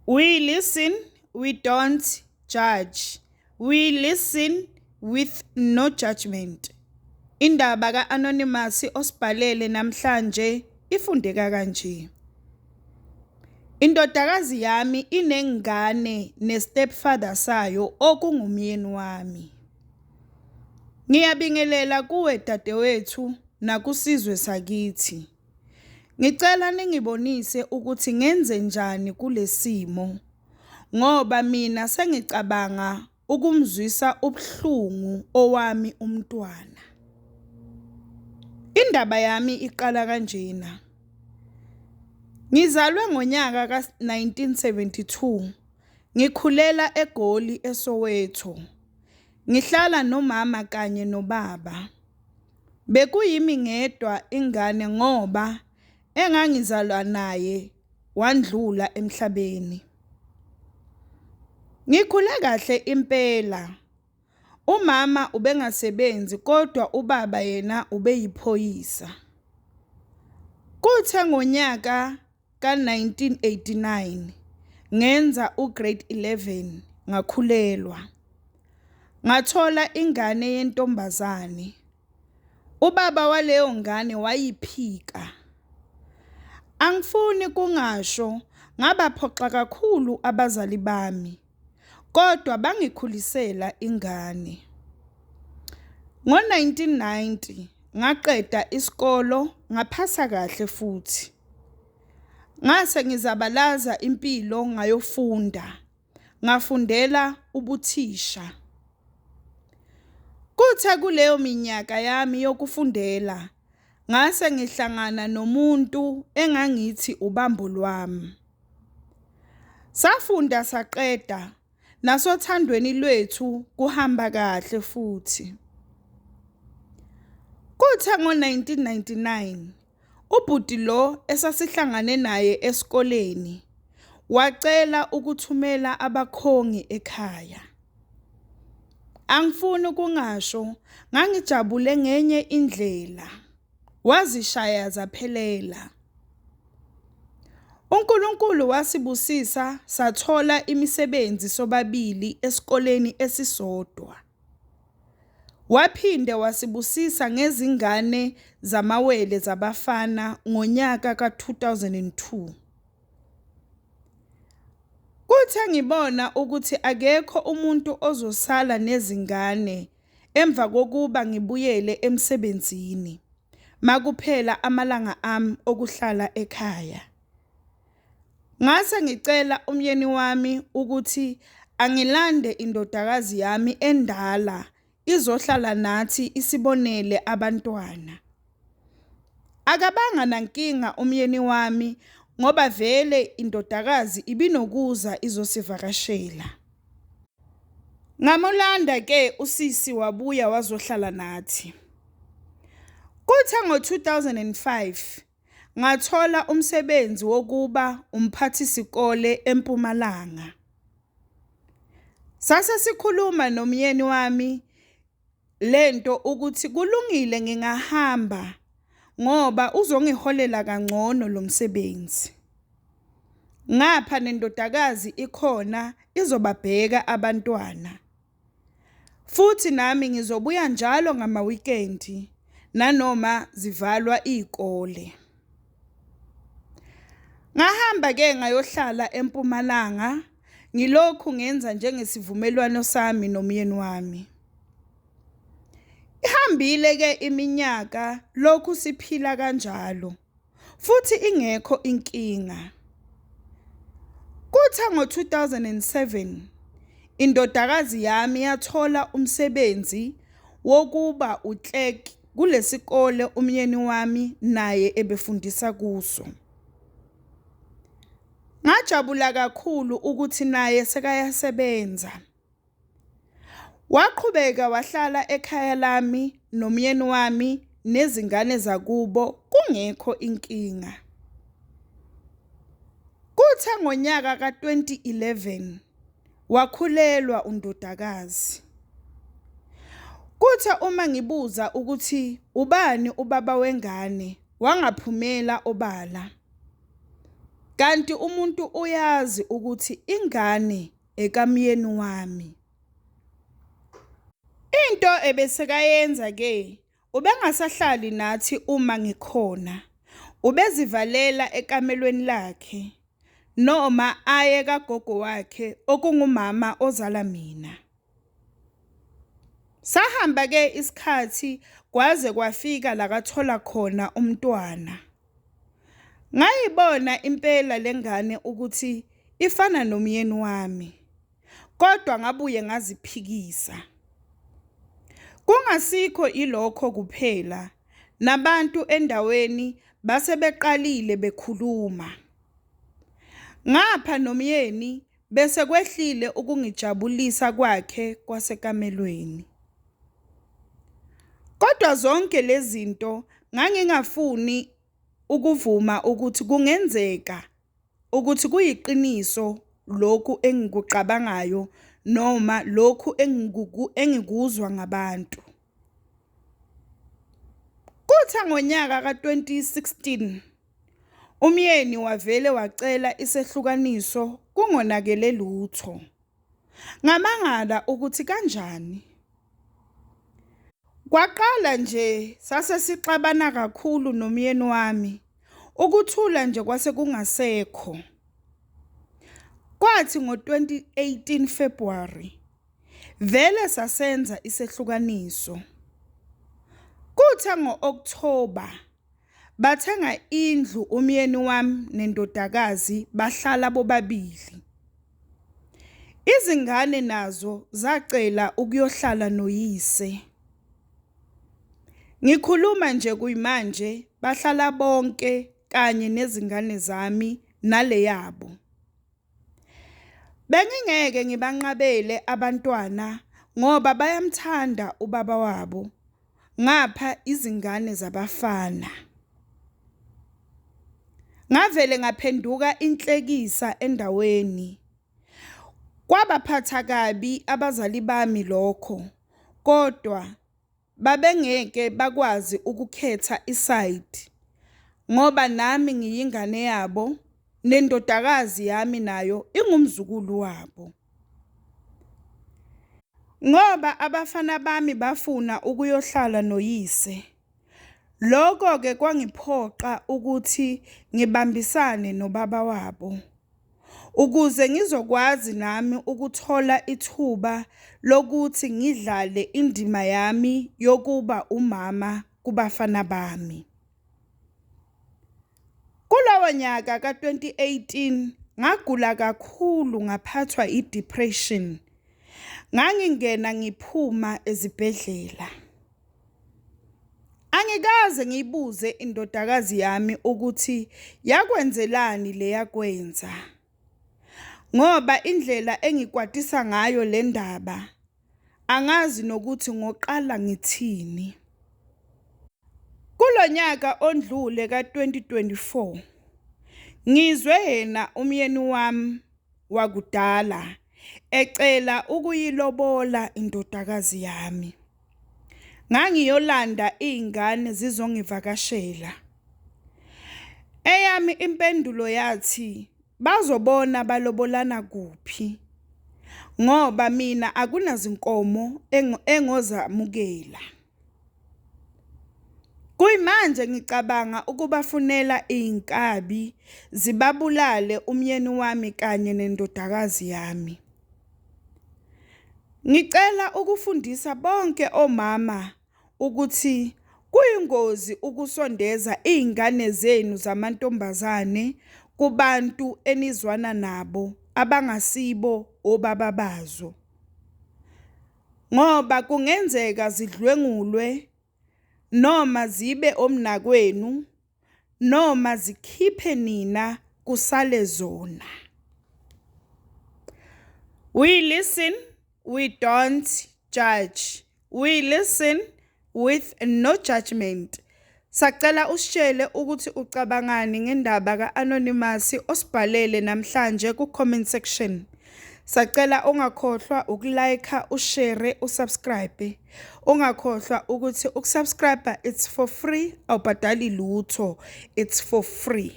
We listen, we don't judge. We listen with no judgment. Indaba ka-Anonymous osibhalele namhlanje ifundeka kanje. Indodakazi yami inengane ne-stepfather sayo okungumyeni wami. Ngiyabingelela kuwe dadewethu nakusizwe sakithi. Ngicela ningibonise ukuthi ngenze njani kulesimo ngoba mina sengicabanga ukumzwisa ubuhlungu owami umntwana. Indaba yami iqala kanjena. Ngizalwe ngonyaka ka-1972. Ngikhulela eGoli eSoweto. Ngihlala nomama kanye nobaba. Bekuyimi ngedwa ingane ngoba engangizalwa naye wandlula emhlabeni. Ngikhule kahle impela. Umama ubengasebenzi kodwa ubaba yena ubeyiphoyisa. Kuthe ngonyaka ka-1989 ngenza ugrade 11 ngakhulelwa. Ngathola ingane yentombazane. Ubaba waleyo ngane wayiphika. Angifuni kungasho ngabaphoxa kakhulu abazali bami. Kodwa bangikhulisela ingane. Ngo-1990 ngaqeda isikolo ngaphasa kahle futhi. Ngase ngizabalaza impilo ngayofunda. Ngafundela ubuthisha. Kuthe kuleyo minyaka yami yokufundela ngase ngihlangana nomuntu engangithi ubambo lwami. Safunda saqeda. Nasothandweni lwethu kuhamba kahle futhi. Kuthe ngo-1999 ubhuti lo esasihlangane naye esikoleni wacela ukuthumela abakhongi ekhaya. Angifuni kungasho ngangijabule ngenye indlela. Wazishaya zaphelela. uNkulunkulu wasibusisa sathola imisebenzi sobabili esikoleni esisodwa. Waphinde wasibusisa ngezingane zamawele zabafana ngonyaka ka-2002. Kuthe ngibona ukuthi akekho umuntu ozosala nezingane emva kokuba ngibuyele emsebenzini. Makuphela amalanga ami okuhlala ekhaya. Ngase ngicela umyeni wami ukuthi angilande indodakazi yami endala izohlala nathi isibonele abantwana. Akabanga nankinga umyeni wami ngoba vele indodakazi ibinokuza izosivakashela. Ngamulanda ke usisi wabuya wazohlala nathi. Kuthe ngo-2005 ngathola umsebenzi wokuba umphathisikole eMpumalanga. Sase sikhuluma nomyeni wami lento ukuthi kulungile ngingahamba ngoba uzongiholela kangcono lo msebenzi. Ngapha nendodakazi ikhona izobabheka abantwana. Futhi nami ngizobuya njalo ngama-weekend nanoma zivalwa izikole. Ngahamba ke ngayohlala eMpumalanga ngilokhu ngenza njengesivumelwano sami nomyeni wami. Ihambile ke iminyaka lokhu siphila kanjalo futhi ingekho inkinga. Kuthe ngo-2007 indodakazi yami yathola umsebenzi wokuba uclerk kulesikole umyeni wami naye ebefundisa kuso. Ngajabula kakhulu ukuthi naye sekayasebenza. Waqhubeka wahlala ekhaya lami nomyeni wami nezingane zakubo kungekho inkinga. Kuthe ngonyaka ka-2011 wakhulelwa undodakazi. Kuthe uma ngibuza ukuthi ubani ubaba wengane wangaphumela obala. kanti umuntu uyazi ukuthi ingane ekamyeni wami. Into ebesekayenza ke ubengasahlali nathi uma ngikhona, ubezivalela ekamelweni lakhe noma aye kagogo wakhe okungumama ozala mina. Sahamba ke isikhathi kwaze kwafika la kathola khona umntwana. Ngayibona impela lengane ukuthi ifana nomyeni wami, kodwa ngabuye ngaziphikisa. Kungasikho ilokho kuphela, nabantu endaweni base beqalile bekhuluma. Ngapha nomyeni bese kwehlile ukungijabulisa kwakhe kwasekamelweni. Kodwa zonke lezi zinto ngangingafuni ukuvuma ukuthi kungenzeka ukuthi kuyiqiniso lokhu engikucabangayo noma lokhu engikuzwa ngabantu. Kutha ngonyaka ka-2016 umyeni wavele wacela isehlukaniso kungonakele lutho. Ngamangala ukuthi kanjani. Kwaqala nje sase sixabana kakhulu nomyeni wami, ukuthula nje kwase kungasekho. Kwathi ngo-2018 February vele sasenza isehlukaniso. Kutha ngo-October bathenga indlu umyeni wami nendodakazi bahlala bobabili. Izingane nazo zacela ukuyohlala noyise. Ngikhuluma nje kuyimanje bahlala bonke kanye nezingane zami nale yabo. Bengingeke ngibanqabele abantwana ngoba bayamthanda ubaba wabo, ngapha izingane zabafana. Ngavele ngaphenduka inhlekisa endaweni. Kwabaphatha kabi abazali bami lokho, kodwa babengeke bakwazi ukukhetha iside ngoba nami ngiyingane yabo nendodakazi yami nayo ingumzukulu wabo. Ngoba abafana bami bafuna ukuyohlala noyise, lokho ke kwangiphoqa ukuthi ngibambisane nobaba wabo ukuze ngizokwazi nami ukuthola ithuba lokuthi ngidlale indima yami yokuba umama kubafana bami. Kulowo nyaka ka-2018 ngagula kakhulu ngaphathwa i-depression. Ngangingena ngiphuma ezibhedlela. Angikaze ngiyibuze indodakazi yami ukuthi yakwenzelani le yakwenza. Ngoba indlela engikwatisa ngayo le ndaba angazi nokuthi ngoqala ngithini. Kulonyaka ondlule ka-2024 ngizwe yena umyeni wami wakudala ecela ukuyilobola indodakazi yami. Ngangiyolanda izingane zizongivakashela. Eyami impendulo yathi bazobona balobolana kuphi ngoba mina akunazinkomo engozamukela. Kuyimanje ngicabanga ukubafunela izinkabi zibabulale umyeni wami kanye nendodakazi yami. Ngicela ukufundisa bonke omama ukuthi kuyingozi ukusondeza izingane zenu zamantombazane kubantu enizwana nabo abangasibo obaba bazo. Ngoba kungenzeka zidlwengulwe noma zibe omnakwenu noma zikhiphe nina kusale zona. We listen, we don't judge. We listen with no judgment. Sacela usitshele ukuthi ucabangani ngendaba ka-Anonymous osibhalele namhlanje ku-comment section. Sacela ungakhohlwa ukulike, ushare, usubscribe. Ungakhohlwa ukuthi ukusubscribe it's for free, awubhadali lutho, it's for free.